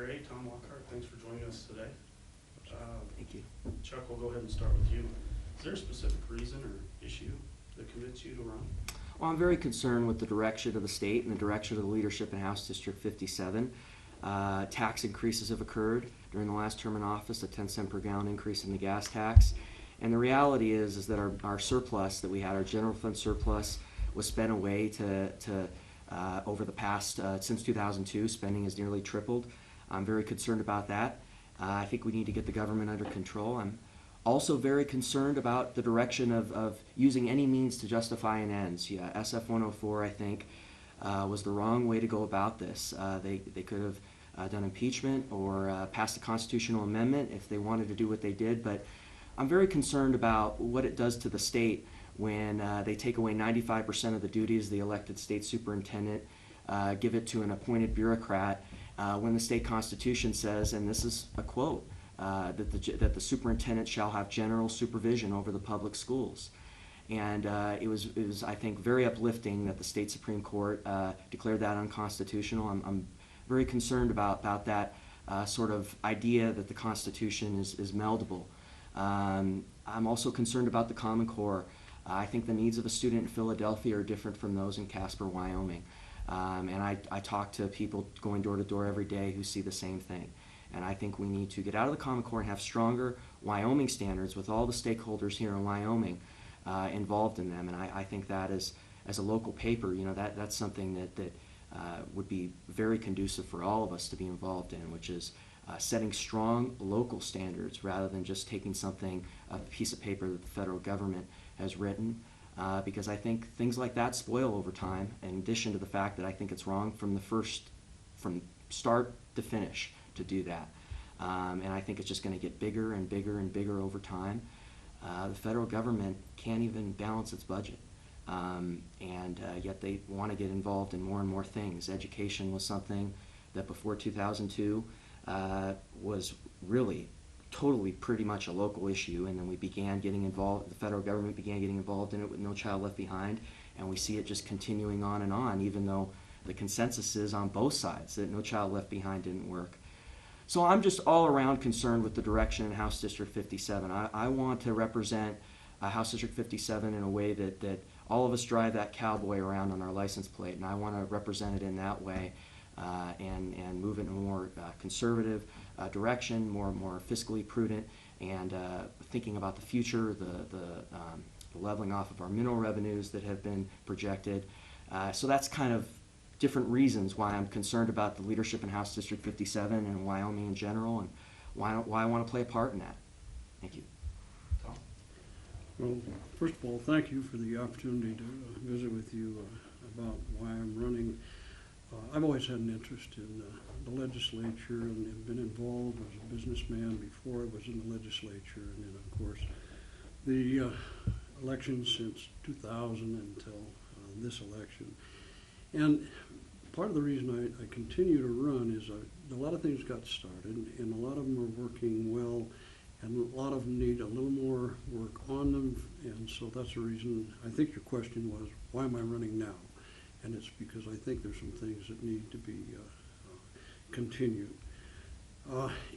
Gray, Tom Lockhart, thanks for joining us today. Thank you. Chuck, we'll go ahead and start with you. Is there a specific reason or issue that convinced you to run? Well, I'm very concerned with the direction of the state and the direction of the leadership in House District 57. Tax increases have occurred during the last term in office, a 10-cent per gallon increase in the gas tax. And the reality is that our surplus that we had, our general fund surplus, was spent away over the past, since 2002, spending has nearly tripled. I'm very concerned about that. I think we need to get the government under control. I'm also very concerned about the direction of using any means to justify an ends. Yeah, SF 104, I think, was the wrong way to go about this. They could have done impeachment or passed a constitutional amendment if they wanted to do what they did, but I'm very concerned about what it does to the state when they take away 95% of the duties of the elected state superintendent, give it to an appointed bureaucrat, when the state constitution says, and this is a quote, that the superintendent shall have general supervision over the public schools. And it was, I think, very uplifting that the state Supreme Court declared that unconstitutional. I'm very concerned about that sort of idea that the Constitution is meldable. I'm also concerned about the Common Core. I think the needs of a student in Philadelphia are different from those in Casper, Wyoming. And I talk to people going door to door every day who see the same thing. And I think we need to get out of the Common Core and have stronger Wyoming standards with all the stakeholders here in Wyoming involved in them. And I think that as a local paper, that's something that would be very conducive for all of us to be involved in, which is setting strong local standards rather than just taking a piece of paper that the federal government has written. Because I think things like that spoil over time, in addition to the fact that I think it's wrong from start to finish to do that. And I think it's just going to get bigger and bigger and bigger over time. The federal government can't even balance its budget. And yet they want to get involved in more and more things. Education was something that before 2002 was really totally pretty much a local issue, and then we began getting involved, the federal government began getting involved in it with No Child Left Behind, and we see it just continuing on, even though the consensus is on both sides that No Child Left Behind didn't work. So I'm just all around concerned with the direction in House District 57. I want to represent House District 57 in a way that all of us drive that cowboy around on our license plate, and I want to represent it in that way and move in a more conservative direction, more fiscally prudent, and thinking about the future, the leveling off of our mineral revenues that have been projected. So that's kind of different reasons why I'm concerned about the leadership in House District 57 and Wyoming in general, and why I want to play a part in that. Thank you. Tom? Well, first of all, thank you for the opportunity to visit with you about why I'm running. I've always had an interest in the legislature and have been involved as a businessman before I was in the legislature, and then, of course, the elections since 2000 until this election. And part of the reason I continue to run is a lot of things got started, and a lot of them are working well, and a lot of them need a little more work on them, and so that's the reason. I think your question was, why am I running now? And it's because I think there's some things that need to be continued.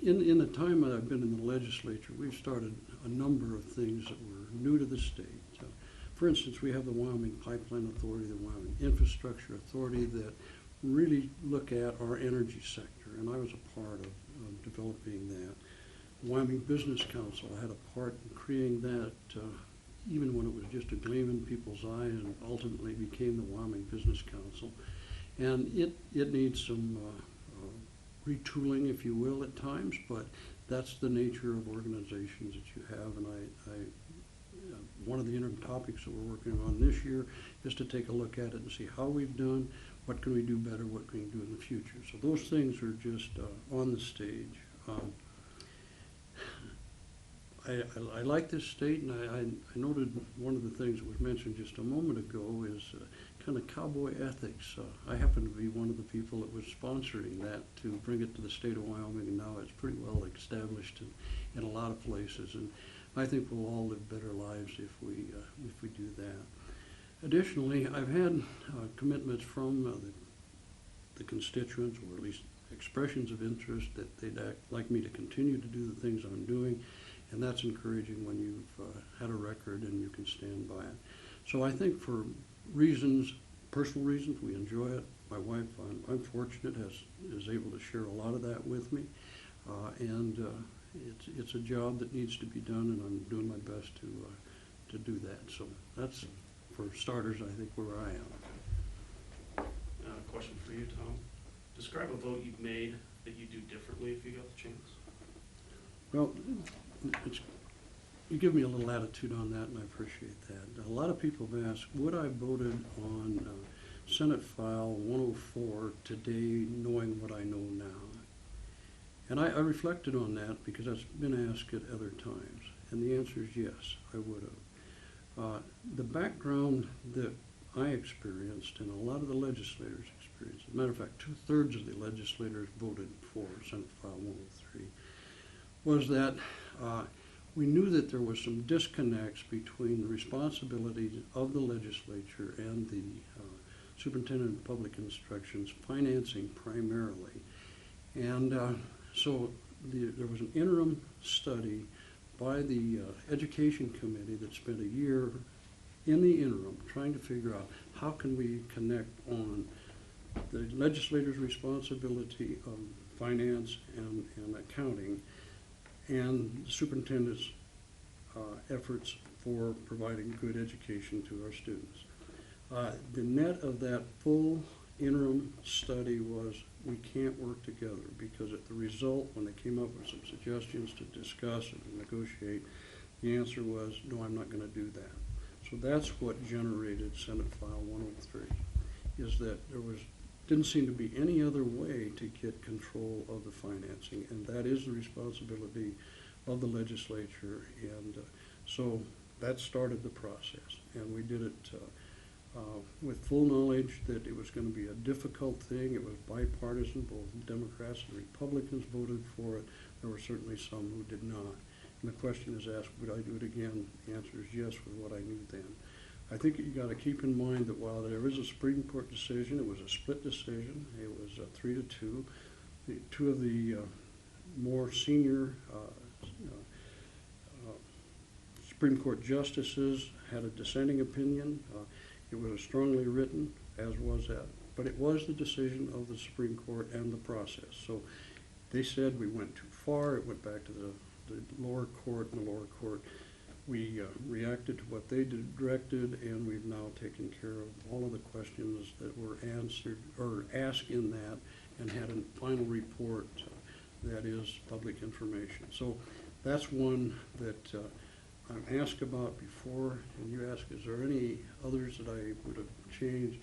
In the time that I've been in the legislature, we've started a number of things that were new to the state. For instance, we have the Wyoming Pipeline Authority, the Wyoming Infrastructure Authority that really look at our energy sector, and I was a part of developing that. Wyoming Business Council, I had a part in creating that even when it was just a gleam in people's eye, and ultimately became the Wyoming Business Council. And it needs some retooling, if you will, at times, but that's the nature of organizations that you have. And one of the interim topics that we're working on this year is to take a look at it and see how we've done, what can we do better, what can we do in the future. So those things are just on the stage. I like this state, and I noted one of the things that was mentioned just a moment ago is kind of cowboy ethics. I happen to be one of the people that was sponsoring that to bring it to the state of Wyoming, and now it's pretty well established in a lot of places. And I think we'll all live better lives if we do that. Additionally, I've had commitments from the constituents, or at least expressions of interest that they'd like me to continue to do the things I'm doing, and that's encouraging when you've had a record and you can stand by it. So I think for reasons, personal reasons, we enjoy it. My wife, I'm fortunate, is able to share a lot of that with me, and it's a job that needs to be done, and I'm doing my best to do that. So that's, for starters, I think where I am. Question for you, Tom. Describe a vote you've made that you do differently if you got the chance. Well, you give me a little attitude on that, and I appreciate that. A lot of people have asked, would I voted on Senate File 104 today knowing what I know now? And I reflected on that because that's been asked at other times, and the answer is yes, I would have. The background that I experienced, and a lot of the legislators experienced, as a matter of fact, 2/3 of the legislators voted for Senate File 103, was that we knew that there was some disconnects between the responsibilities of the legislature and the superintendent of public instruction's financing primarily. And so there was an interim study by the Education Committee that spent a year in the interim trying to figure out how can we connect on the legislator's responsibility of finance and accounting and the superintendent's efforts for providing good education to our students. The net of that full interim study was we can't work together, because at the result, when they came up with some suggestions to discuss and negotiate, the answer was, no, I'm not going to do that. So that's what generated Senate File 103, is that there didn't seem to be any other way to get control of the financing, and that is the responsibility of the legislature. And so that started the process, and we did it with full knowledge that it was going to be a difficult thing. It was bipartisan. Both Democrats and Republicans voted for it. There were certainly some who did not. And the question is asked, would I do it again? The answer is yes, with what I knew then. I think you got to keep in mind that while there is a Supreme Court decision, it was a split decision. It was 3-2. Two of the more senior Supreme Court justices had a dissenting opinion. It was strongly written, as was that. But it was the decision of the Supreme Court and the process. So they said we went too far. It went back to the lower court, and the lower court, we reacted to what they directed, and we've now taken care of all of the questions that were answered or asked in that, and had a final report that is public information. So that's one that I'm asked about before, and you ask, is there any others that I would have changed?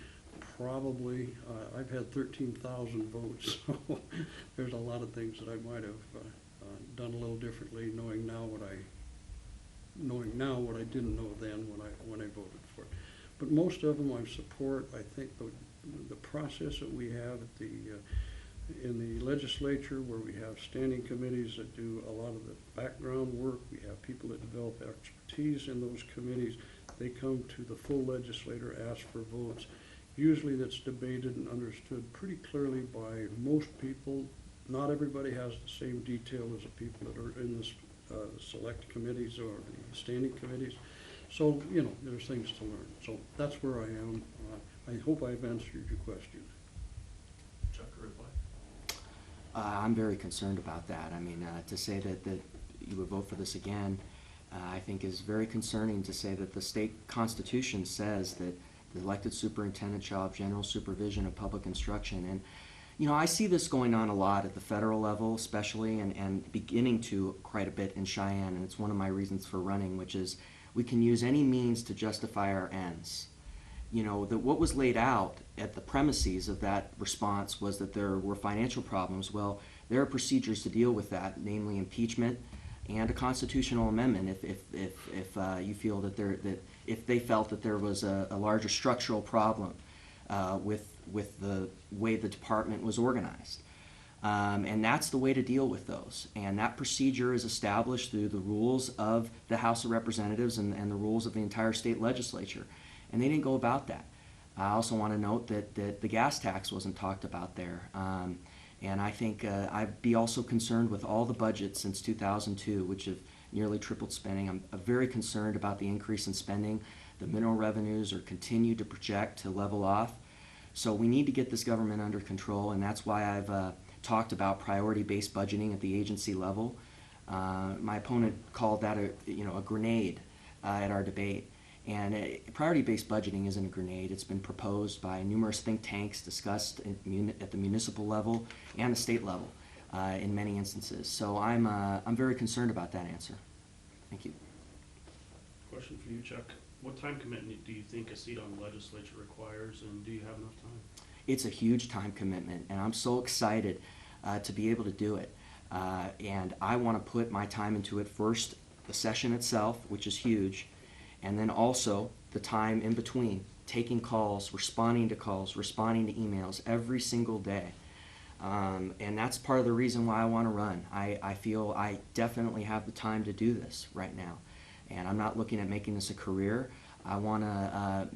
Probably. I've had 13,000 votes, so there's a lot of things that I might have done a little differently, knowing now what I didn't know then when I voted for it. But most of them I support. I think the process that we have at in the legislature, where we have standing committees that do a lot of the background work, we have people that develop expertise in those committees. They come to the full legislator, ask for votes. Usually that's debated and understood pretty clearly by most people. Not everybody has the same detail as the people that are in the select committees or the standing committees. So, there's things to learn. So that's where I am. I hope I've answered your question. Chuck, a reply? I'm very concerned about that. I mean, to say that you would vote for this again, I think is very concerning. To say that the state constitution says that the elected superintendent shall have general supervision of public instruction. And, I see this going on a lot at the federal level, especially, and beginning to quite a bit in Cheyenne. And it's one of my reasons for running, which is we can use any means to justify our ends. That what was laid out at the premises of that response was that there were financial problems. Well, there are procedures to deal with that, namely impeachment and a constitutional amendment if you feel that if they felt that there was a larger structural problem with the way the department was organized. And that's the way to deal with those. And that procedure is established through the rules of the House of Representatives and the rules of the entire state legislature. And they didn't go about that. I also want to note that the gas tax wasn't talked about there. And I think I'd be also concerned with all the budgets since 2002, which have nearly tripled spending. I'm very concerned about the increase in spending. The mineral revenues are continued to project to level off. So we need to get this government under control, and that's why I've talked about priority-based budgeting at the agency level. My opponent called that a grenade at our debate. And priority-based budgeting isn't a grenade. It's been proposed by numerous think tanks, discussed at the municipal level and the state level in many instances. So I'm very concerned about that answer. Thank you. Question for you, Chuck. What time commitment do you think a seat on the legislature requires, and do you have enough time? It's a huge time commitment, and I'm so excited to be able to do it. And I want to put my time into it first, the session itself, which is huge, and then also the time in between, taking calls, responding to emails every single day. And that's part of the reason why I want to run. I feel I definitely have the time to do this right now. And I'm not looking at making this a career. I want to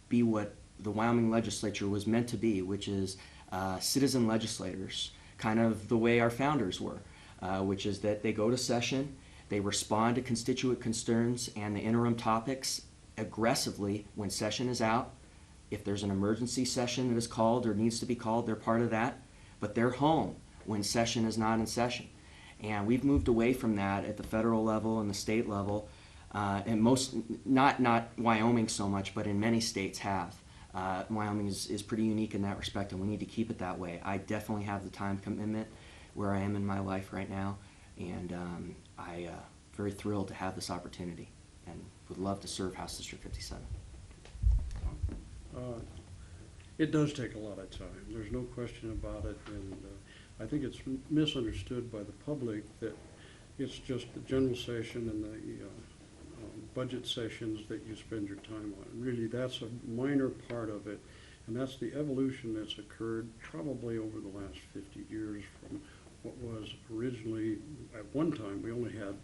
be what the Wyoming legislature was meant to be, which is citizen legislators, kind of the way our founders were, which is that they go to session, they respond to constituent concerns and the interim topics aggressively when session is out. If there's an emergency session that is called or needs to be called, they're part of that. But they're home when session is not in session. And we've moved away from that at the federal level and the state level. And not Wyoming so much, but in many states have. Wyoming is pretty unique in that respect, and we need to keep it that way. I definitely have the time commitment where I am in my life right now, and I'm very thrilled to have this opportunity and would love to serve House District 57. It does take a lot of time. There's no question about it, and I think it's misunderstood by the public that it's just the general session and the budget sessions that you spend your time on. Really, that's a minor part of it, and that's the evolution that's occurred probably over the last 50 years from what was originally, at one time, we only had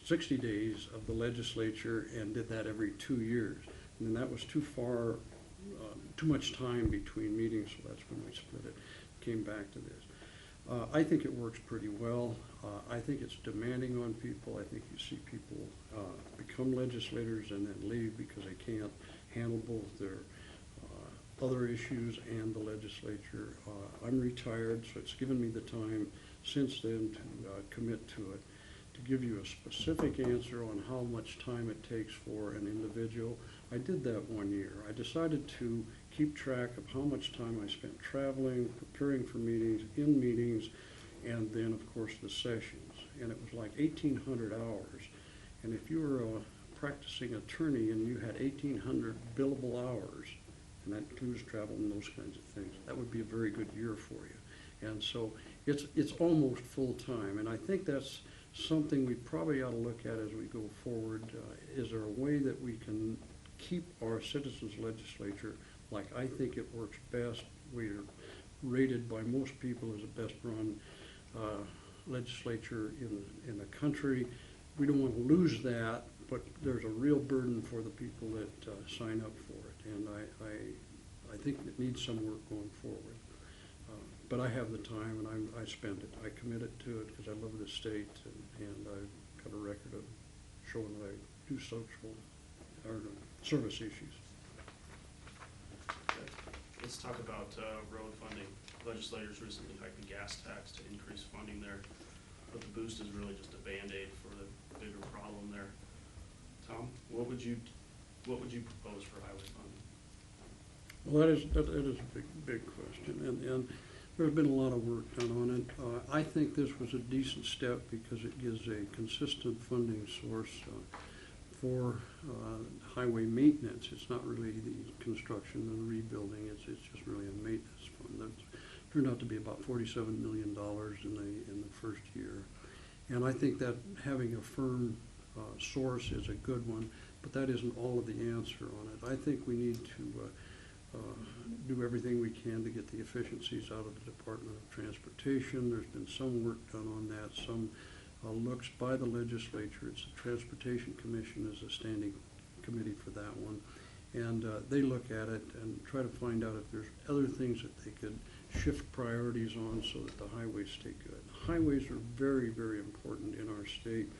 60 days of the legislature and did that every 2 years. And then that was too far, too much time between meetings, so that's when we split it, came back to this. I think it works pretty well. I think it's demanding on people. I think you see people become legislators and then leave because they can't handle both their other issues and the legislature. I'm retired, so it's given me the time since then to commit to it. To give you a specific answer on how much time it takes for an individual, I did that 1 year. I decided to keep track of how much time I spent traveling, preparing for meetings, in meetings, and then, of course, the sessions. And it was like 1,800 hours. And if you were a practicing attorney and you had 1,800 billable hours, and that includes travel and those kinds of things, that would be a very good year for you. And so it's almost full time. And I think that's something we probably ought to look at as we go forward. Is there a way that we can keep our citizens' legislature like I think it works best? We're rated by most people as the best run legislature in the country. We don't want to lose that, but there's a real burden for the people that sign up for it, and I think it needs some work going forward. But I have the time, and I spend it. I commit it to it because I love this state, and I've got a record of showing that I do social or service issues. Let's talk about road funding. Legislators recently hiked the gas tax to increase funding there, but the boost is really just a Band-Aid for the bigger problem there. Tom, what would you propose for highway funding? Well, that is a big question, and there's been a lot of work done on it. I think this was a decent step because it gives a consistent funding source for highway maintenance. It's not really the construction and rebuilding. It's just really a maintenance fund. That turned out to be about $47 million in the first year, and I think that having a firm source is a good one, but that isn't all of the answer on it. I think we need to do everything we can to get the efficiencies out of the Department of Transportation. There's been some work done on that, some looks by the legislature. It's the Transportation Commission is a standing committee for that one, and they look at it and try to find out if there's other things that they could shift priorities on so that the highways stay good. Highways are very, very important in our state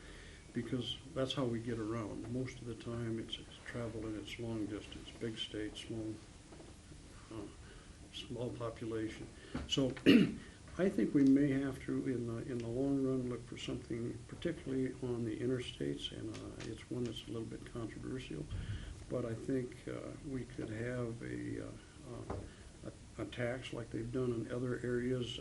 because that's how we get around. Most of the time it's travel and it's long distance, big state, small population. So I think we may have to, in the long run, look for something particularly on the interstates, and it's one that's a little bit controversial, but I think we could have a tax like they've done in other areas.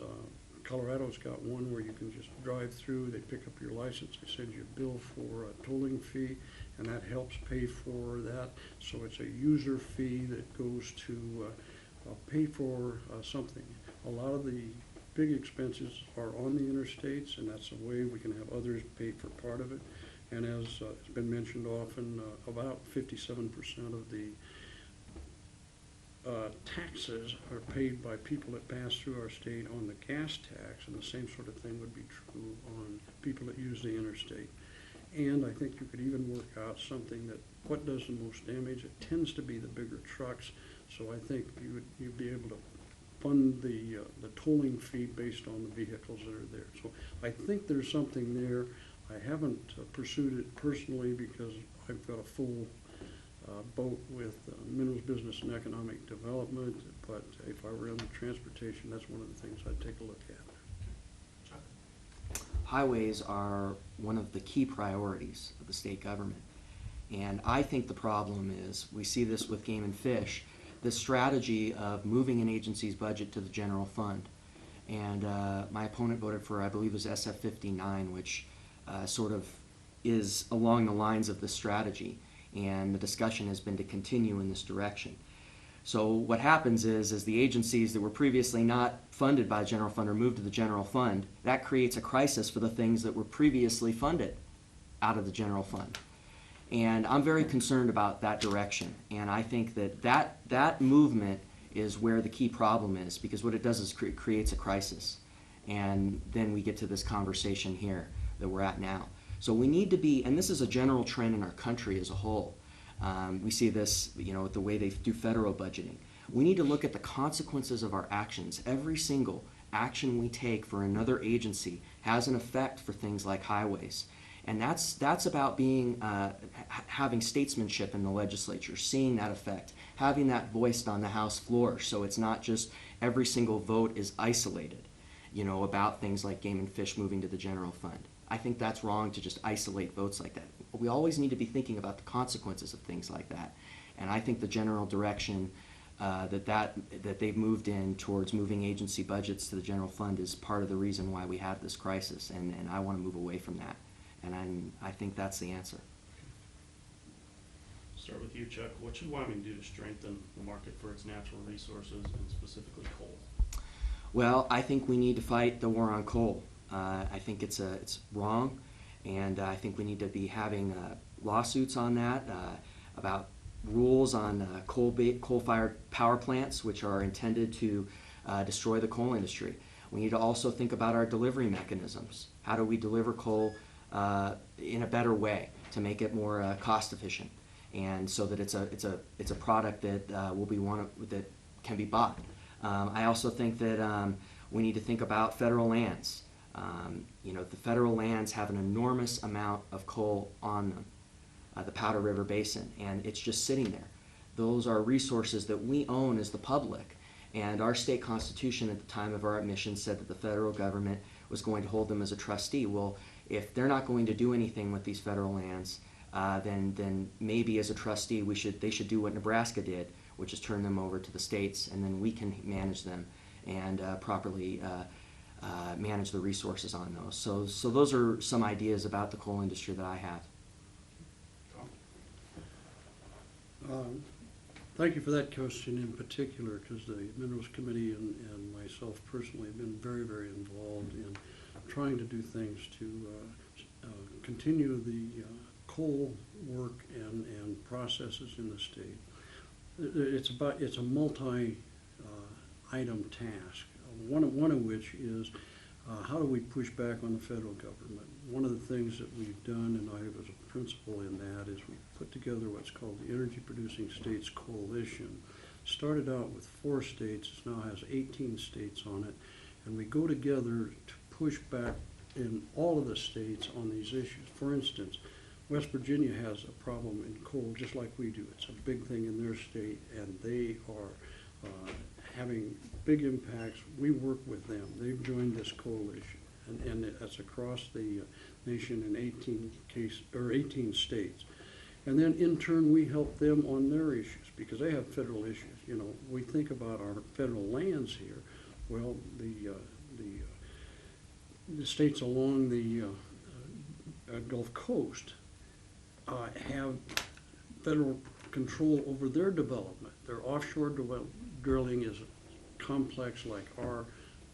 Colorado's got one where you can just drive through, they pick up your license, they send you a bill for a tolling fee, and that helps pay for that. So it's a user fee that goes to pay for something. A lot of the big expenses are on the interstates, and that's a way we can have others pay for part of it. And as it's been mentioned often, about 57% of the taxes are paid by people that pass through our state on the gas tax, and the same sort of thing would be true on people that use the interstate. And I think you could even work out something that what does the most damage? It tends to be the bigger trucks, so I think you'd be able to fund the tolling fee based on the vehicles that are there. So I think there's something there. I haven't pursued it personally because I've got a full boat with minerals business and economic development, but if I were in the transportation, that's one of the things I'd take a look at. Chuck? Highways are one of the key priorities of the state government. And I think the problem is, we see this with Game and Fish, the strategy of moving an agency's budget to the general fund. And my opponent voted for, I believe it was SF 59, which sort of is along the lines of this strategy. And the discussion has been to continue in this direction. So what happens is the agencies that were previously not funded by the general fund are moved to the general fund. That creates a crisis for the things that were previously funded out of the general fund. And I'm very concerned about that direction. And I think that movement is where the key problem is, because what it does is creates a crisis. And then we get to this conversation here that we're at now. So we need to be, and this is a general trend in our country as a whole. We see this, with the way they do federal budgeting. We need to look at the consequences of our actions. Every single action we take for another agency has an effect for things like highways. And that's about being, having statesmanship in the legislature, seeing that effect, having that voiced on the House floor, so it's not just every single vote is isolated, about things like Game and Fish moving to the general fund. I think that's wrong to just isolate votes like that. We always need to be thinking about the consequences of things like that. And I think the general direction that they've moved in towards moving agency budgets to the general fund is part of the reason why we have this crisis, and I want to move away from that. And I think that's the answer. Start with you, Chuck. What should Wyoming do to strengthen the market for its natural resources, and specifically coal? Well, I think we need to fight the war on coal. I think it's wrong, and I think we need to be having lawsuits on that, about rules on coal-fired power plants, which are intended to destroy the coal industry. We need to also think about our delivery mechanisms. How do we deliver coal in a better way to make it more cost efficient, and so that it's a product that will be that can be bought. I also think that we need to think about federal lands. The federal lands have an enormous amount of coal on them, the Powder River Basin, and it's just sitting there. Those are resources that we own as the public, and our state constitution at the time of our admission said that the federal government was going to hold them as a trustee. Well, if they're not going to do anything with these federal lands, then maybe as a trustee they should do what Nebraska did, which is turn them over to the states, and then we can manage them and properly manage the resources on those. So those are some ideas about the coal industry that I have. Thank you for that question in particular, because the Minerals Committee and myself personally have been very, very involved in trying to do things to continue the coal work and processes in the state. It's a multi-item task. One of which is how do we push back on the federal government? One of the things that we've done, and I was a principal in that, is we put together what's called the Energy Producing States Coalition. started out with 4 states, it now has 18 states on it, and we go together to push back in all of the states on these issues. For instance, West Virginia has a problem in coal just like we do. It's a big thing in their state, and they are having big impacts. We work with them. They've joined this coalition, and that's across the nation in 18 states. And then in turn, we help them on their issues because they have federal issues. You know, we think about our federal lands here. Well, the states along the Gulf Coast have federal control over their development. Their offshore drilling is complex like our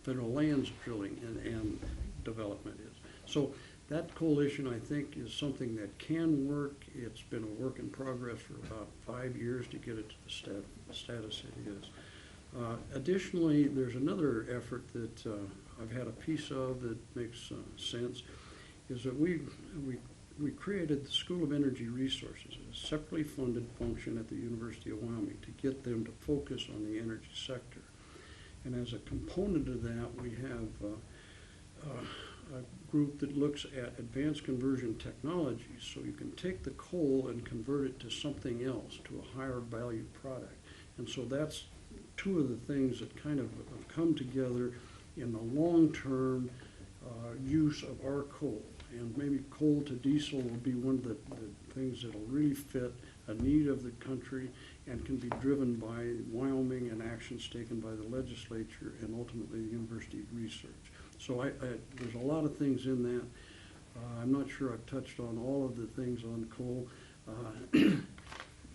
federal lands drilling and development is. So that coalition, I think, is something that can work. It's been a work in progress for about 5 years to get it to the status it is. Additionally, there's another effort that I've had a piece of that makes sense, is that we created the School of Energy Resources, a separately funded function at the University of Wyoming to get them to focus on the energy sector. And as a component of that, we have a group that looks at advanced conversion technologies, so you can take the coal and convert it to something else, to a higher value product. And so that's 2 of the things that kind of come together in the long-term use of our coal. And maybe coal to diesel will be one of the things that will really fit a need of the country and can be driven by Wyoming and actions taken by the legislature and ultimately the university research. So there's a lot of things in that. I'm not sure I've touched on all of the things on coal.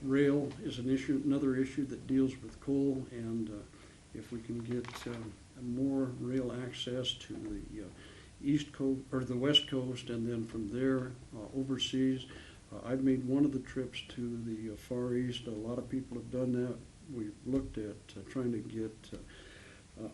Rail is an issue, another issue that deals with coal, and if we can get more rail access to the East Coast or the West Coast, and then from there overseas. I've made one of the trips to the Far East. A lot of people have done that. We've looked at trying to get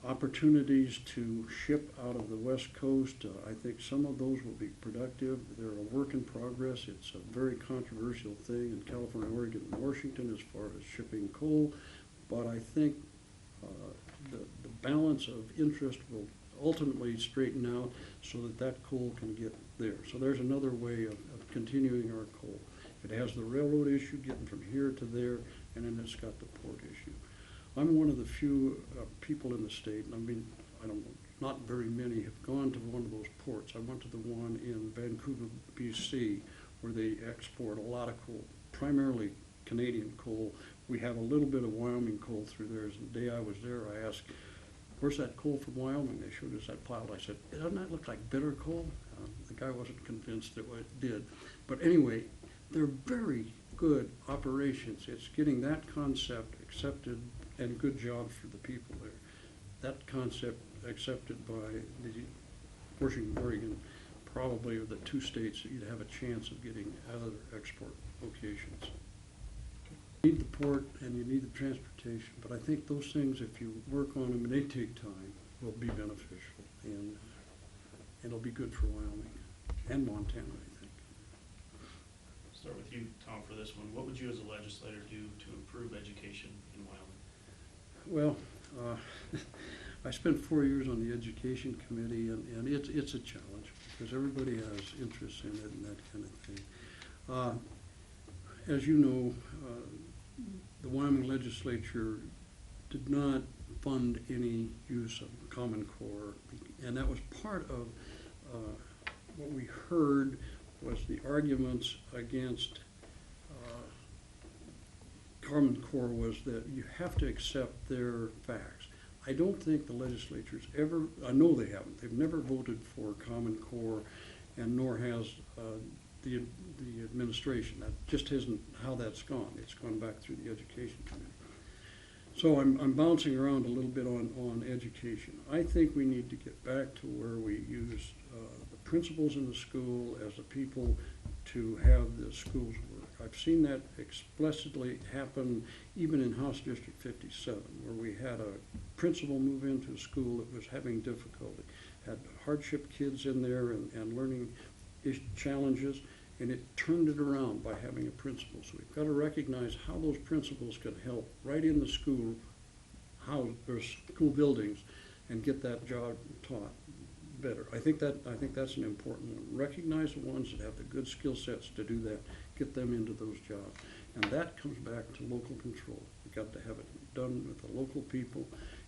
opportunities to ship out of the West Coast. I think some of those will be productive. They're a work in progress. It's a very controversial thing in California, Oregon, and Washington as far as shipping coal. But I think the balance of interest will ultimately straighten out so that coal can get there. So there's another way of continuing our coal. It has the railroad issue, getting from here to there, and then it's got the port issue. I'm one of the few people in the state, and I mean, I don't know, not very many have gone to one of those ports. I went to the one in Vancouver, BC, where they export a lot of coal, primarily Canadian coal. We have a little bit of Wyoming coal through there. As the day I was there, I asked, "Where's that coal from Wyoming?" They showed us that pile. I said, "Doesn't that look like bitter coal?" The guy wasn't convinced that it did. But anyway, they're very good operations. It's getting that concept accepted, and good jobs for the people there. That concept accepted by the Washington, Oregon, probably are the 2 states that you'd have a chance of getting other export locations. You need the port and you need the transportation, but I think those things, if you work on them and they take time, will be beneficial, and it'll be good for Wyoming and Montana, I think. Start with you, Tom, for this one. What would you as a legislator do to improve education in Wyoming? Well, I spent 4 years on the education committee, and it's a challenge because everybody has interests in it and that kind of thing. As you know, the Wyoming legislature did not fund any use of Common Core, and that was part of what we heard was the arguments against Common Core was that you have to accept their facts. I don't think the legislature's ever, I know they haven't, they've never voted for Common Core, and nor has the administration. That just isn't how that's gone. It's gone back through the education committee. So I'm bouncing around a little bit on education. I think we need to get back to where we use the principals in the school as the people to have the schools work. I've seen that explicitly happen even in House District 57, where we had a principal move into a school that was having difficulty, had hardship kids in there and learning challenges, and it turned it around by having a principal. So we've got to recognize how those principals can help right in the school, how there's school buildings, and get that job taught better. I think that's an important one. Recognize the ones that have the good skill sets to do that, get them into those jobs. And that comes back to local control. We've got to have it done with the local people,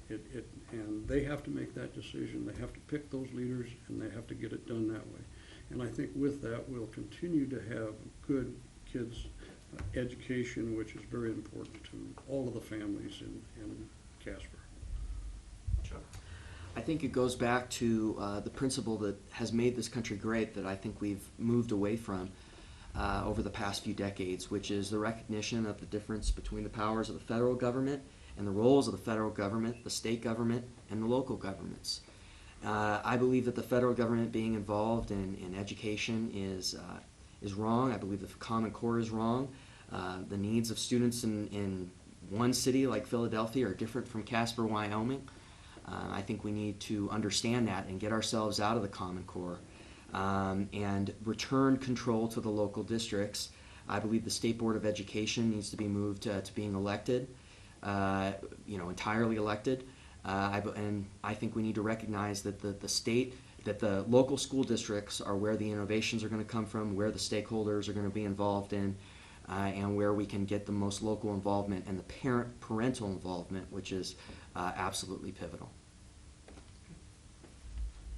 and they have to make that decision. They have to pick those leaders, and they have to get it done that way. And I think with that, we'll continue to have good kids' education, which is very important to all of the families in Casper. Chuck? I think it goes back to the principle that has made this country great that I think we've moved away from over the past few decades, which is the recognition of the difference between the powers of the federal government and the roles of the federal government, the state government, and the local governments. I believe that the federal government being involved in education is wrong. I believe the Common Core is wrong. The needs of students in one city like Philadelphia are different from Casper, Wyoming. I think we need to understand that and get ourselves out of the Common Core and return control to the local districts. I believe the State Board of Education needs to be moved to being elected, entirely elected. And I think we need to recognize that the local school districts are where the innovations are going to come from, where the stakeholders are going to be involved in, and where we can get the most local involvement and the parental involvement, which is absolutely pivotal.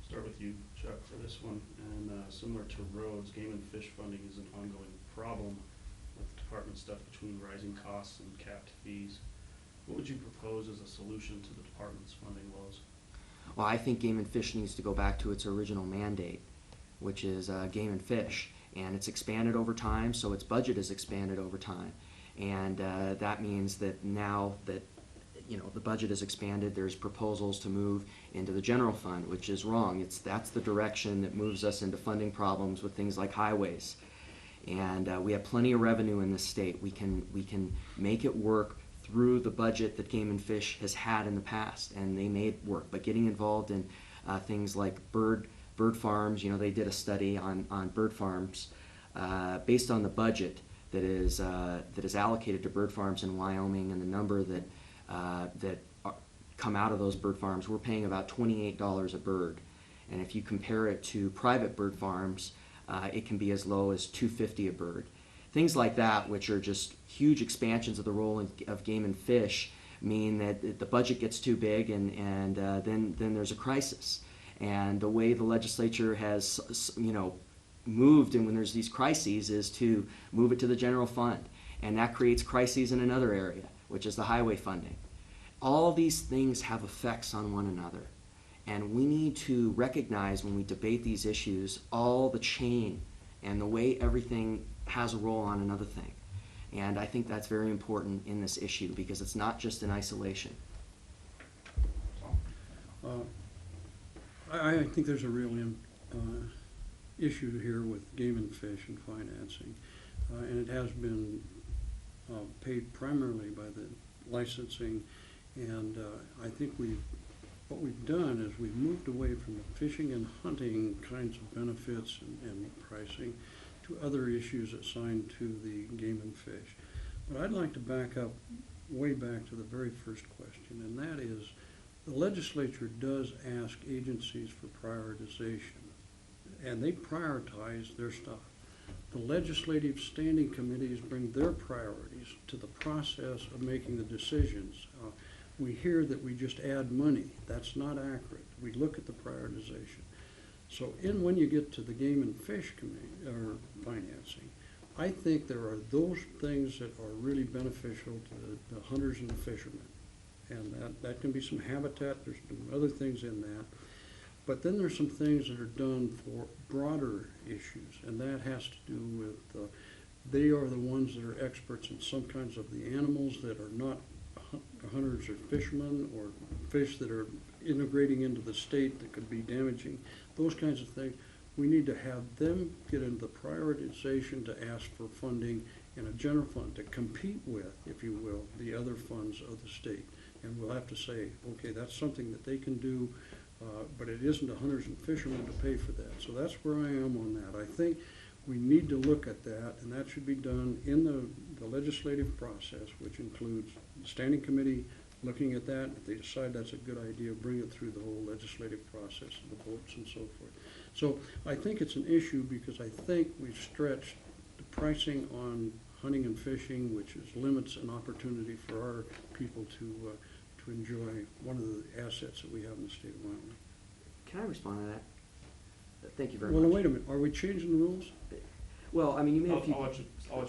Start with you, Chuck, for this one. And similar to roads, game and fish funding is an ongoing problem with the department stuff between rising costs and capped fees. What would you propose as a solution to the department's funding woes? Well, I think Game and Fish needs to go back to its original mandate, which is game and fish. And it's expanded over time, so its budget is expanded over time. And that means that now that the budget is expanded, there's proposals to move into the general fund, which is wrong. That's the direction that moves us into funding problems with things like highways. And we have plenty of revenue in this state. We can make it work through the budget that Game and Fish has had in the past, and they made work. But getting involved in things like bird farms, they did a study on bird farms based on the budget that is allocated to bird farms in Wyoming and the number that come out of those bird farms. We're paying about $28 a bird, and if you compare it to private bird farms, it can be as low as $2.50 a bird. Things like that, which are just huge expansions of the role of game and fish, mean that the budget gets too big, and then there's a crisis. And the way the legislature has, moved, and when there's these crises, is to move it to the general fund, and that creates crises in another area, which is the highway funding. All these things have effects on one another, and we need to recognize when we debate these issues all the chain and the way everything has a role on another thing. And I think that's very important in this issue because it's not just in isolation. I think there's a real issue here with game and fish and financing, and it has been paid primarily by the licensing. And I think what we've done is we've moved away from the fishing and hunting kinds of benefits and pricing to other issues assigned to the game and fish. But I'd like to back up way back to the very first question, and that is the legislature does ask agencies for prioritization, and they prioritize their stuff. The legislative standing committees bring their priorities to the process of making the decisions. We hear that we just add money. That's not accurate. We look at the prioritization. So when you get to the game and fish committee or financing, I think there are those things that are really beneficial to the hunters and the fishermen. And that can be some habitat, there's some other things in that. But then there's some things that are done for broader issues, and that has to do with, they are the ones that are experts in some kinds of the animals that are not hunters or fishermen, or fish that are integrating into the state that could be damaging, those kinds of things. We need to have them get into the prioritization to ask for funding in a general fund to compete with, if you will, the other funds of the state. And we'll have to say, okay, that's something that they can do, but it isn't the hunters and fishermen to pay for that. So that's where I am on that. I think we need to look at that, and that should be done in the legislative process, which includes the standing committee looking at that. If they decide that's a good idea, bring it through the whole legislative process, the votes and so forth. So I think it's an issue because I think we've stretched the pricing on hunting and fishing, which limits an opportunity for our people to enjoy one of the assets that we have in the state of Wyoming. Can I respond to that? Thank you very much. Well, wait a minute. Are we changing the rules? Well, I mean, you may I'll let you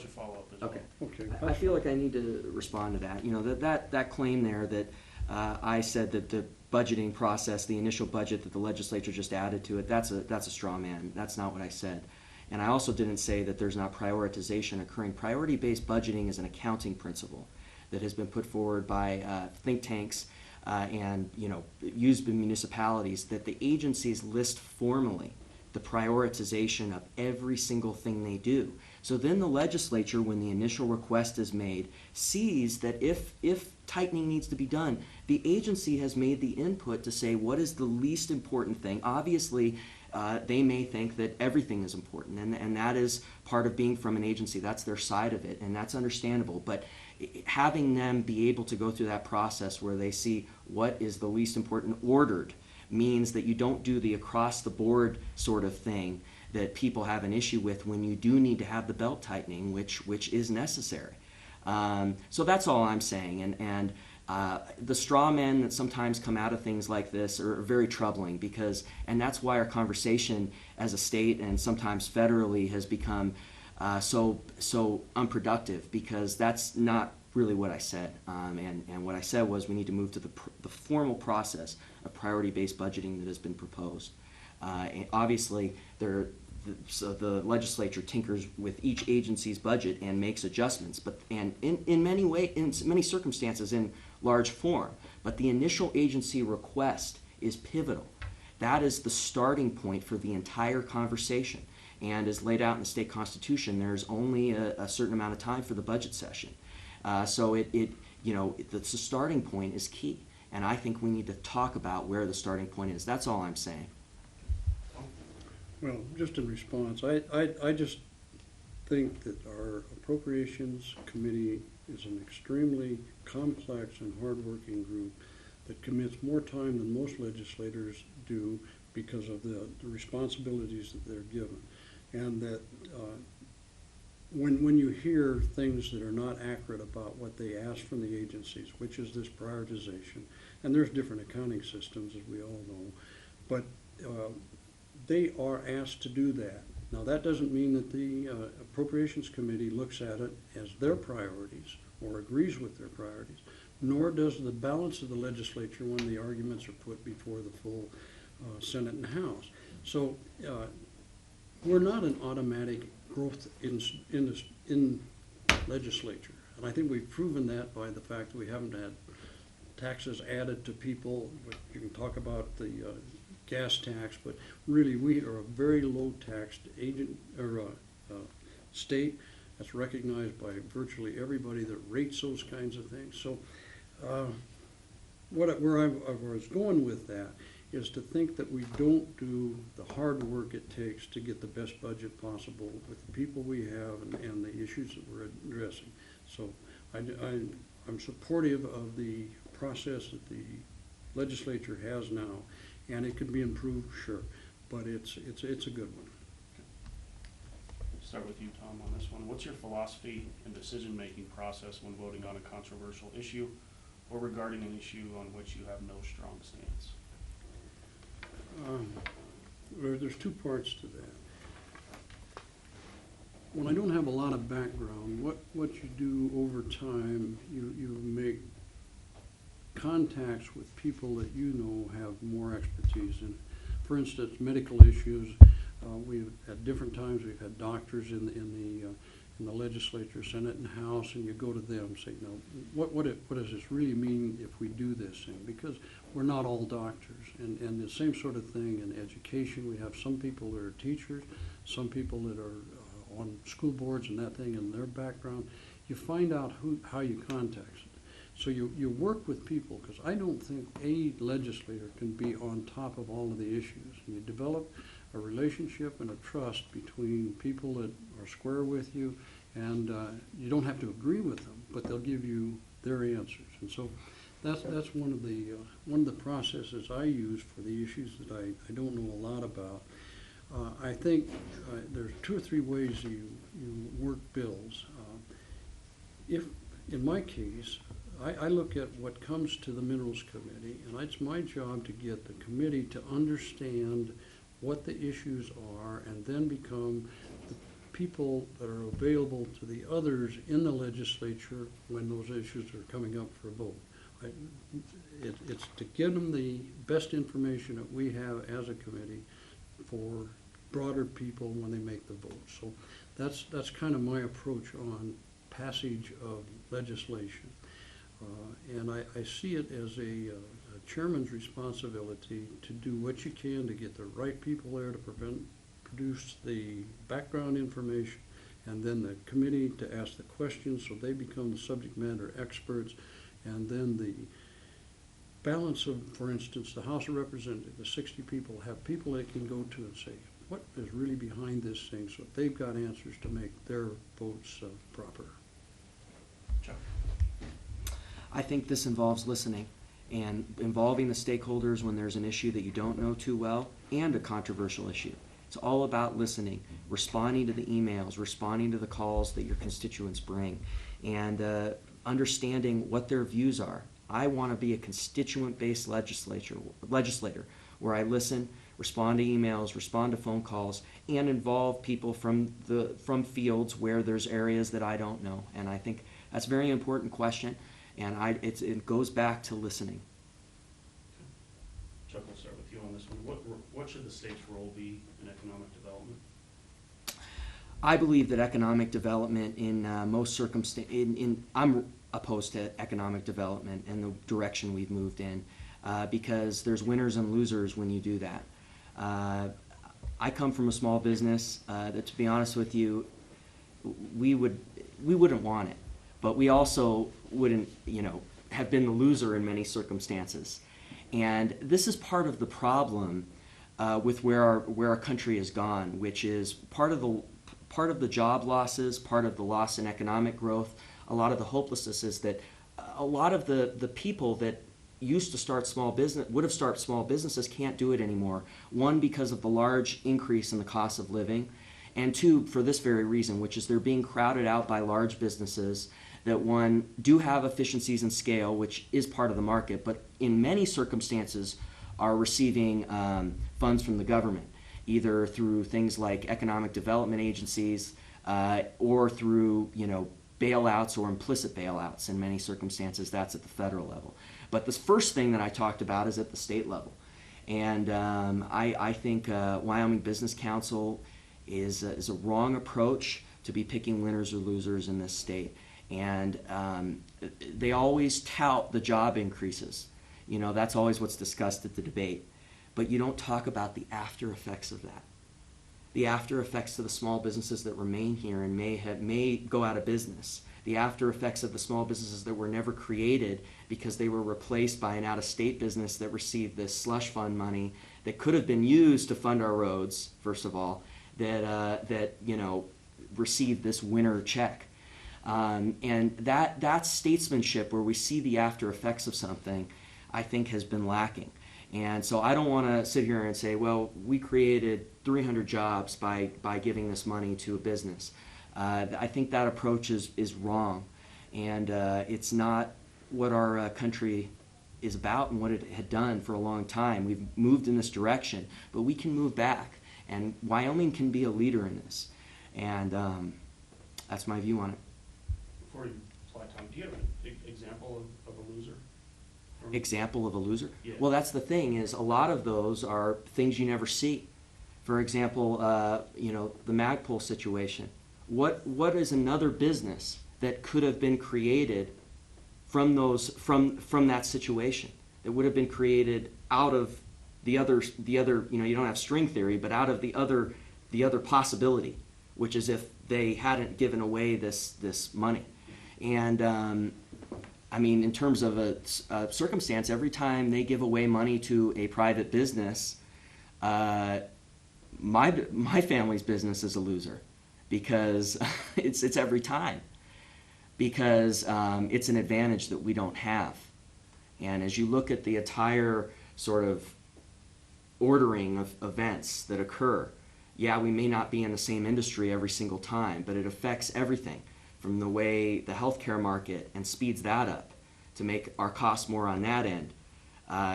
follow up as well. Okay. Okay. I feel like I need to respond to that. You know, that claim there that I said that the budgeting process, the initial budget that the legislature just added to it, that's a straw man. That's not what I said. And I also didn't say that there's not prioritization occurring. Priority-based budgeting is an accounting principle that has been put forward by think tanks and, you know, used by municipalities, that the agencies list formally the prioritization of every single thing they do. So then the legislature, when the initial request is made, sees that if tightening needs to be done, the agency has made the input to say what is the least important thing. Obviously, they may think that everything is important, and that is part of being from an agency. That's their side of it, and that's understandable. But having them be able to go through that process where they see what is the least important ordered means that you don't do the across-the-board sort of thing that people have an issue with when you do need to have the belt tightening, which is necessary. So that's all I'm saying. And the straw men that sometimes come out of things like this are very troubling and that's why our conversation as a state and sometimes federally has become so unproductive, because that's not really what I said. And what I said was we need to move to the formal process of priority-based budgeting that has been proposed. And obviously, the legislature tinkers with each agency's budget and makes adjustments, and in many circumstances in large form. But the initial agency request is pivotal. That is the starting point for the entire conversation. And as laid out in the state constitution, there's only a certain amount of time for the budget session. So the starting point is key. And I think we need to talk about where the starting point is. That's all I'm saying. Well, just in response, I just think that our appropriations committee is an extremely complex and hardworking group that commits more time than most legislators do because of the responsibilities that they're given. And that when you hear things that are not accurate about what they ask from the agencies, which is this prioritization, and there's different accounting systems, as we all know, but they are asked to do that. Now, that doesn't mean that the Appropriations Committee looks at it as their priorities or agrees with their priorities, nor does the balance of the legislature when the arguments are put before the full Senate and House. So we're not an automatic growth in legislature. And I think we've proven that by the fact that we haven't had taxes added to people. You can talk about the gas tax, but really we are a very low taxed state that's recognized by virtually everybody that rates those kinds of things. So where I was going with that is to think that we don't do the hard work it takes to get the best budget possible with the people we have and the issues that we're addressing. So I'm supportive of the process that the legislature has now, and it could be improved, sure, but it's a good one. Start with you, Tom, on this one. What's your philosophy and decision-making process when voting on a controversial issue or regarding an issue on which you have no strong stance? There's two parts to that. When I don't have a lot of background, what you do over time, you make contacts with people that you know have more expertise in. For instance, medical issues. We've at different times we've had doctors in the legislature, Senate, and House, and you go to them and say, no, what does this really mean if we do this thing? Because we're not all doctors, and the same sort of thing in education. We have some people that are teachers, some people that are on school boards and that thing, and their background. You find out how you contact So you work with people, because I don't think any legislator can be on top of all of the issues. You develop a relationship and a trust between people that are square with you, and you don't have to agree with them, but they'll give you their answers. And so that's one of the processes I use for the issues that I don't know a lot about. I think there's 2 or 3 ways you work bills. If in my case, I look at what comes to the Minerals Committee, and it's my job to get the committee to understand what the issues are, and then become the people that are available to the others in the legislature when those issues are coming up for a vote. It's to give them the best information that we have as a committee for broader people when they make the vote. So that's kind of my approach on passage of legislation. And I see it as a chairman's responsibility to do what you can to get the right people there to produce the background information, and then the committee to ask the questions so they become the subject matter experts, and then the balance of, for instance, the House of Representatives, the 60 people, have people they can go to and say, what is really behind this thing, so they've got answers to make their votes proper. Chuck? I think this involves listening and involving the stakeholders when there's an issue that you don't know too well and a controversial issue. It's all about listening, responding to the emails, responding to the calls that your constituents bring, and understanding what their views are. I want to be a constituent-based legislator where I listen, respond to emails, respond to phone calls, and involve people from fields where there's areas that I don't know. And I think that's a very important question, and it goes back to listening. Chuck, we'll start with you on this one. What should the state's role be in economic development? I believe that economic development in most circumstances, I'm opposed to economic development and the direction we've moved in because there's winners and losers when you do that. I come from a small business that, to be honest with you, we wouldn't want it, but we also wouldn't, have been the loser in many circumstances. And this is part of the problem with where our country has gone, which is part of the job losses, part of the loss in economic growth. A lot of the hopelessness is that a lot of the people that used to start would have started small businesses can't do it anymore. 1, because of the large increase in the cost of living, and 2, for this very reason, which is they're being crowded out by large businesses that, 1, do have efficiencies and scale, which is part of the market, but in many circumstances are receiving funds from the government, either through things like economic development agencies or through, bailouts or implicit bailouts. In many circumstances, that's at the federal level. But the first thing that I talked about is at the state level. And I think Wyoming Business Council is a wrong approach to be picking winners or losers in this state. And they always tout the job increases. That's always what's discussed at the debate. But you don't talk about the after effects of that. The after effects to the small businesses that remain here and may go out of business. The after effects of the small businesses that were never created because they were replaced by an out-of-state business that received this slush fund money that could have been used to fund our roads, first of all, that received this winner check. And that statesmanship where we see the after effects of something, I think has been lacking. And so I don't want to sit here and say, well, we created 300 jobs by giving this money to a business. I think that approach is wrong, and it's not what our country is about and what it had done for a long time. We've moved in this direction, but we can move back, and Wyoming can be a leader in this. And that's my view on it. Before you apply, Tom, do you have an example of a loser? Example of a loser? Yeah. Well, that's the thing, is a lot of those are things you never see. For example, the Magpul situation. What is another business that could have been created from that situation, that would have been created out of the other you don't have string theory, but out of the other possibility, which is if they hadn't given away this money. And I mean, in terms of a circumstance, every time they give away money to a private business, my family's business is a loser, because it's every time, because it's an advantage that we don't have. And as you look at the entire sort of ordering of events that occur, yeah, we may not be in the same industry every single time, but it affects everything from the way the healthcare market and speeds that up to make our costs more on that end,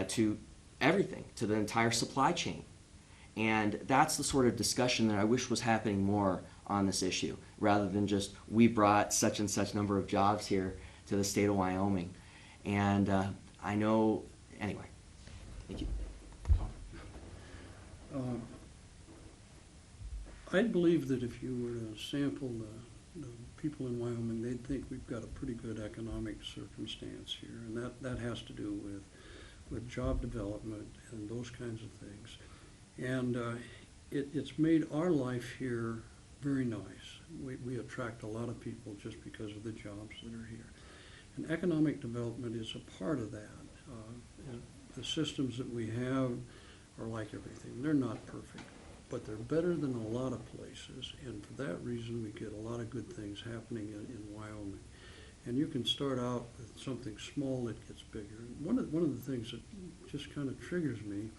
to everything, to the entire supply chain. And that's the sort of discussion that I wish was happening more on this issue, rather than just, we brought such and such number of jobs here to the state of Wyoming. And I know, anyway, thank you. I believe that if you were to sample the people in Wyoming, they'd think we've got a pretty good economic circumstance here, and that has to do with job development and those kinds of things. And it's made our life here very nice. We attract a lot of people just because of the jobs that are here. And economic development is a part of that. The systems that we have are like everything. They're not perfect, but they're better than a lot of places, and for that reason we get a lot of good things happening in Wyoming. And you can start out with something small that gets bigger. One of the things that just kind of triggers me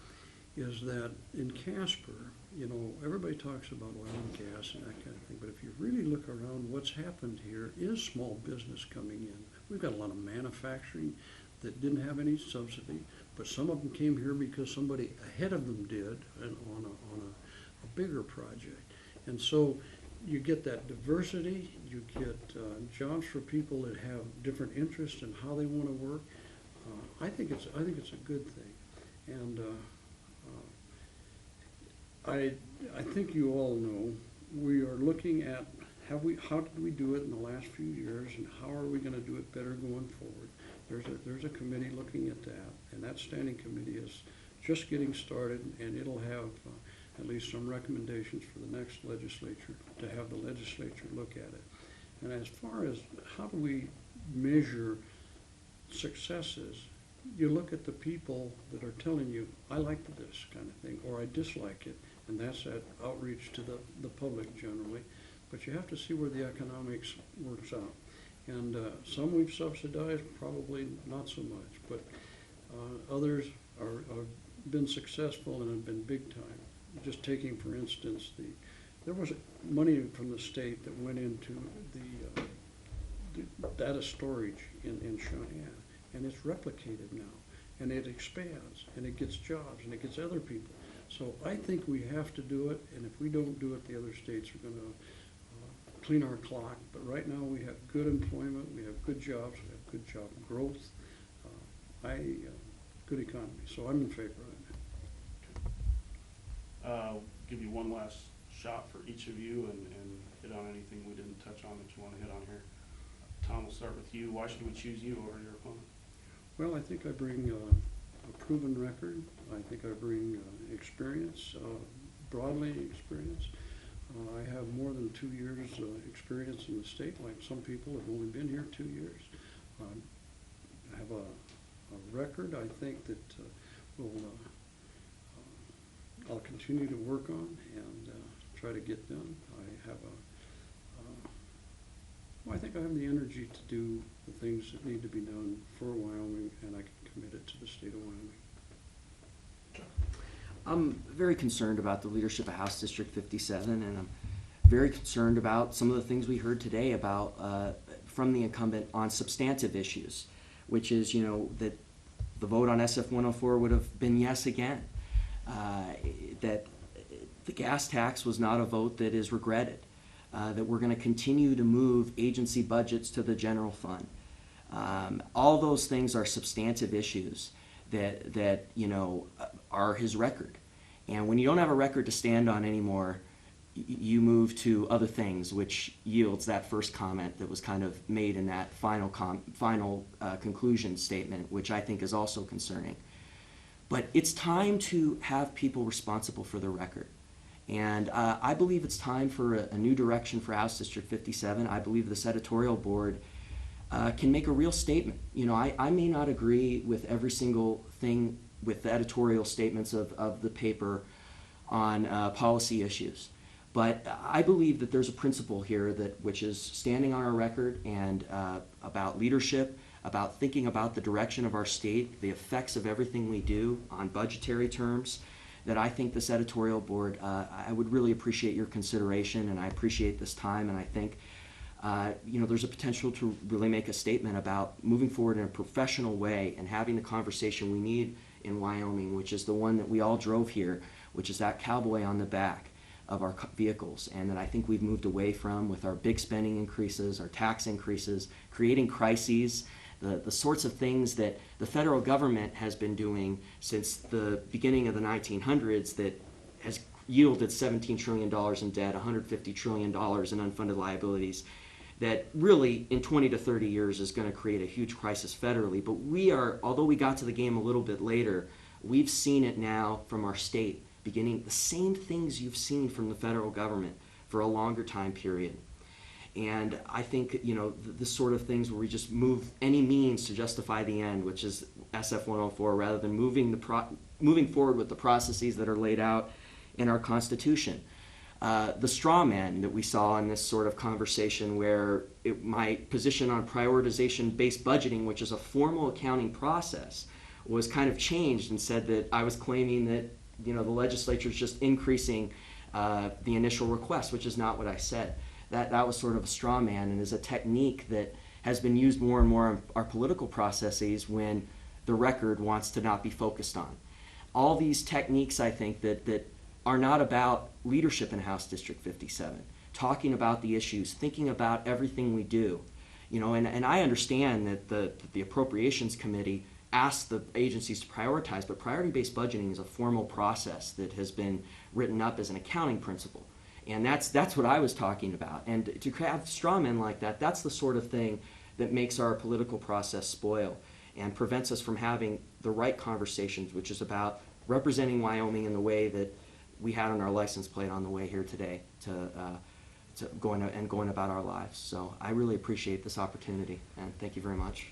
is that in Casper, you know, everybody talks about oil and gas and that kind of thing, but if you really look around, what's happened here is small business coming in. We've got a lot of manufacturing that didn't have any subsidy, but some of them came here because somebody ahead of them did, and on a bigger project. And so you get that diversity, you get jobs for people that have different interests in how they want to work. I think it's a good thing. And I think you all know we are looking at how did we do it in the last few years, and how are we going to do it better going forward. There's a committee looking at that, and that standing committee is just getting started, and it'll have at least some recommendations for the next legislature, to have the legislature look at it. And as far as how do we measure successes, you look at the people that are telling you, I like this kind of thing, or I dislike it, and that's that outreach to the public generally. But you have to see where the economics works out. And some we've subsidized, probably not so much, but others are been successful and have been big time. Just taking, for instance, there was money from the state that went into the data storage in Cheyenne, and it's replicated now, and it expands, and it gets jobs, and it gets other people. So I think we have to do it, and if we don't do it, the other states are going to clean our clock. But right now we have good employment, we have good jobs, we have good job growth, good economy. So I'm in favor of it. Give you one last shot for each of you, and hit on anything we didn't touch on that you want to hit on here. Tom, we'll start with you. Why should we choose you over your opponent? Well, I think I bring a proven record. I think I bring experience, broadly experience. I have more than 2 years experience in the state, like some people have only been here 2 years. I have a record I think that I'll continue to work on and try to get done. I think I have the energy to do the things that need to be done for Wyoming, and I can commit it to the state of Wyoming. I'm very concerned about the leadership of House District 57, and I'm very concerned about some of the things we heard today about from the incumbent on substantive issues, which is, you know, that the vote on SF 104 would have been yes again, that the gas tax was not a vote that is regretted, that we're going to continue to move agency budgets to the general fund. All those things are substantive issues that you know, are his record. And when you don't have a record to stand on anymore, you move to other things, which yields that first comment that was kind of made in that final conclusion statement, which I think is also concerning. But it's time to have people responsible for the record. And I believe it's time for a new direction for House District 57. I believe this editorial board can make a real statement. You know, I may not agree with every single thing with the editorial statements of the paper on policy issues, but I believe that there's a principle here which is standing on our record and about leadership, about thinking about the direction of our state, the effects of everything we do on budgetary terms, that I think this editorial board, I would really appreciate your consideration, and I appreciate this time, and I think you know, there's a potential to really make a statement about moving forward in a professional way and having the conversation we need in Wyoming, which is the one that we all drove here, which is that cowboy on the back of our vehicles, and that I think we've moved away from with our big spending increases, our tax increases, creating crises, the sorts of things that the federal government has been doing since the beginning of the 1900s that has yielded $17 trillion in debt, $150 trillion in unfunded liabilities, that really in 20 to 30 years is going to create a huge crisis federally. But we are, although we got to the game a little bit later, we've seen it now from our state, beginning the same things you've seen from the federal government for a longer time period. And I think, you know, the sort of things where we just move any means to justify the end, which is SF 104, rather than moving forward with the processes that are laid out in our Constitution. The straw man that we saw in this sort of conversation, where my position on prioritization-based budgeting, which is a formal accounting process, was kind of changed and said that I was claiming that, you know, the legislature is just increasing the initial request, which is not what I said. That was sort of a straw man, and is a technique that has been used more and more in our political processes when the record wants to not be focused on. All these techniques, I think, that are not about leadership in House District 57, talking about the issues, thinking about everything we do. You know, and I understand that the Appropriations Committee asks the agencies to prioritize, but priority-based budgeting is a formal process that has been written up as an accounting principle. And that's what I was talking about. And to have straw men like that, that's the sort of thing that makes our political process spoil and prevents us from having the right conversations, which is about representing Wyoming in the way that we had on our license plate on the way here today to going about our lives. So I really appreciate this opportunity, and thank you very much.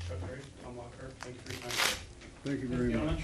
Chuck Gray, Tom Lockhart, thank you for your time. Thank you very much.